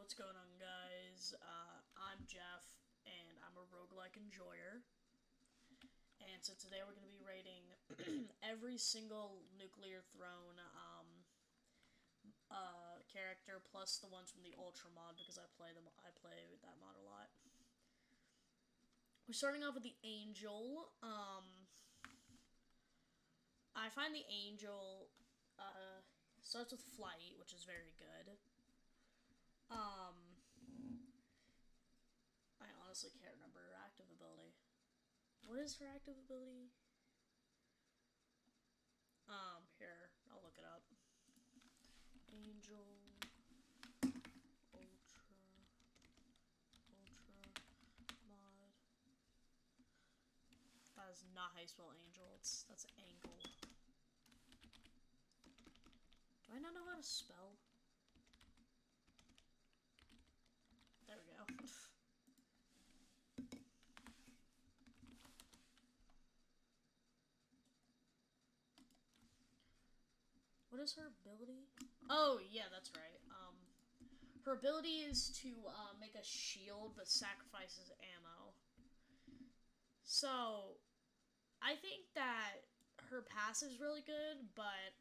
What's going on, guys? I'm Jeff, and I'm a roguelike enjoyer. And so today we're going to be rating every single Nuclear Throne character, plus the ones from the Ultra mod, because I play that mod a lot. We're starting off with the Angel. I find the Angel starts with Flight, which is very good. I honestly can't remember her active ability. What is her active ability? Here, I'll look it up. Angel Ultra mod. That is not how you spell angel. That's angle. Do I not know how to spell? There we go. What is her ability? Oh, yeah, that's right. Her ability is to make a shield, but sacrifices ammo. So, I think that her passive is really good, but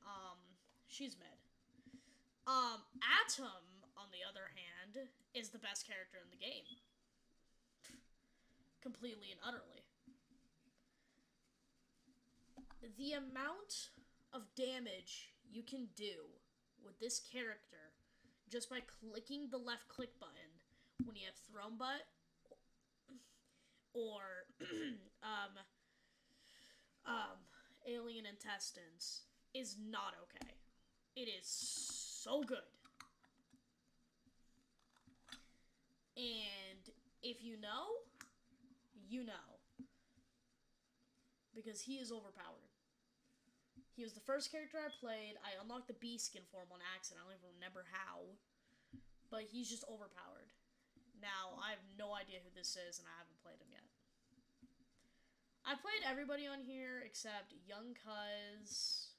she's mid. Atom, on the other hand, is the best character in the game. Completely and utterly. The amount of damage you can do with this character just by clicking the left click button when you have Throne Butt or Alien Intestines is not okay. It is so good. And if you know, you know. Because he is overpowered. He was the first character I played. I unlocked the B skin for him on accident. I don't even remember how. But he's just overpowered. Now, I have no idea who this is, and I haven't played him yet. I played everybody on here except Young Cuz.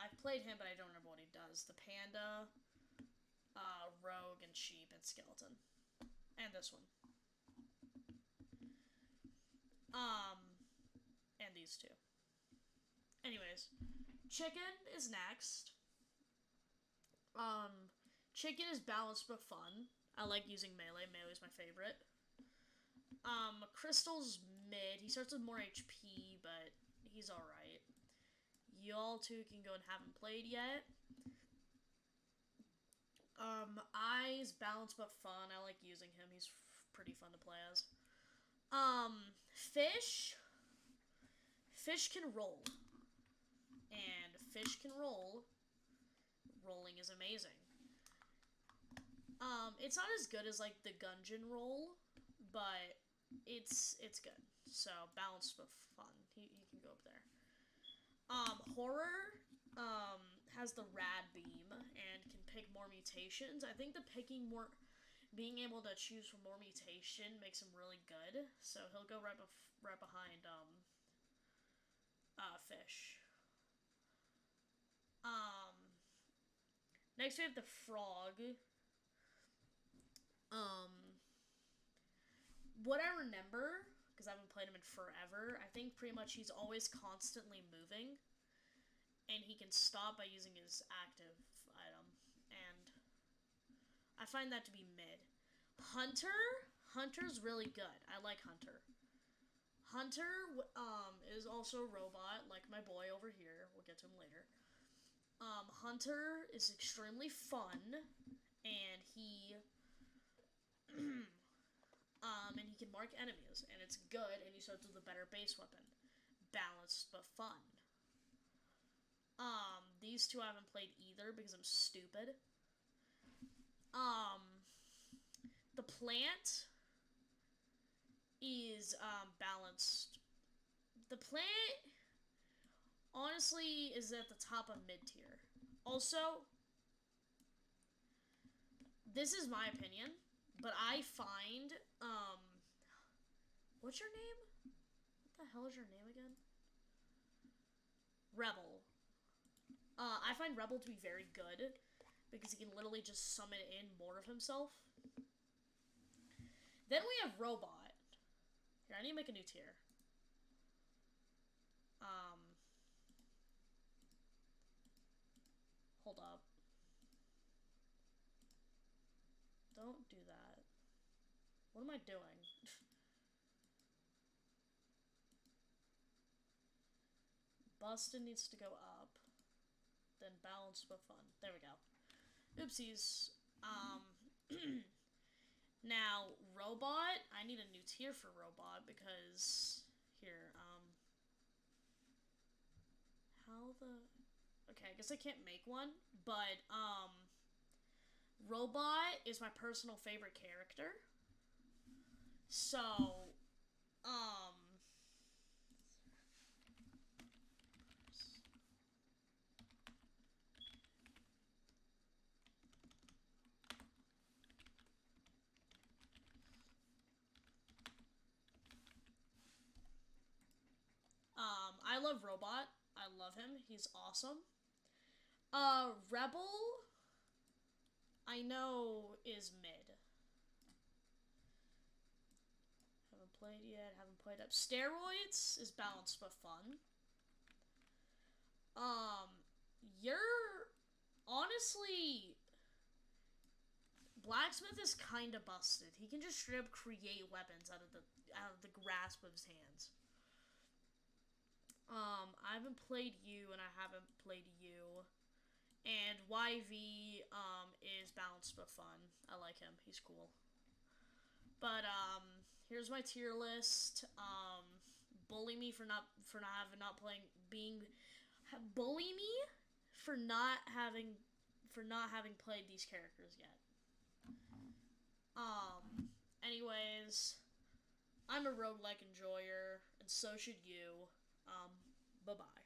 I've played him, but I don't remember what he does. The Panda, Rogue, and Sheep, and Skeleton. And this one. And these two. Anyways, Chicken is next. Chicken is balanced but fun. I like using melee. Melee is my favorite. Crystal's mid. He starts with more HP, but he's alright. Y'all two can go and haven't played yet. Eyes, balanced but fun. I like using him. He's pretty fun to play as. Fish. Fish can roll. And fish can roll. Rolling is amazing. It's not as good as, like, the Gungeon roll, but it's good. So, balanced but fun. He can go up there. Horror, has the Rad Beam and can pick more mutations. I think being able to choose from more mutation makes him really good. So, he'll go right behind, Fish. Next we have the Frog. What I remember, because I haven't played him in forever, I think pretty much he's always constantly moving, and he can stop by using his active item, and I find that to be mid. Hunter's really good. I like Hunter. Hunter, is also a robot, like my boy over here. We'll get to him later. Hunter is extremely fun, and he can mark enemies, and it's good, and he starts with a better base weapon. Balanced but fun. These two I haven't played either because I'm stupid. The Plant is, balanced. The Plant, honestly, is at the top of mid-tier. Also, this is my opinion, but I find, what's your name? What the hell is your name again? Rebel. I find Rebel to be very good because he can literally just summon in more of himself. Then we have Robot. Here, I need to make a new tier. Hold up. Don't do that. What am I doing? Busted needs to go up. Then balanced but fun. There we go. Oopsies. Now, Robot, I need a new tier for Robot because, here, how the, okay, I guess I can't make one, but, Robot is my personal favorite character, so, I love Robot. I love him. He's awesome. Rebel, I know, is mid. Haven't played yet. Haven't played up. Steroids is balanced but fun. You're honestly, Blacksmith is kind of busted. He can just straight up create weapons out of the grasp of his hands. I haven't played you, and I haven't played you. And YV, is balanced but fun. I like him. He's cool. But, here's my tier list. Bully me for not playing, bully me for not having played these characters yet. Anyways, I'm a roguelike enjoyer, and so should you. Bye-bye.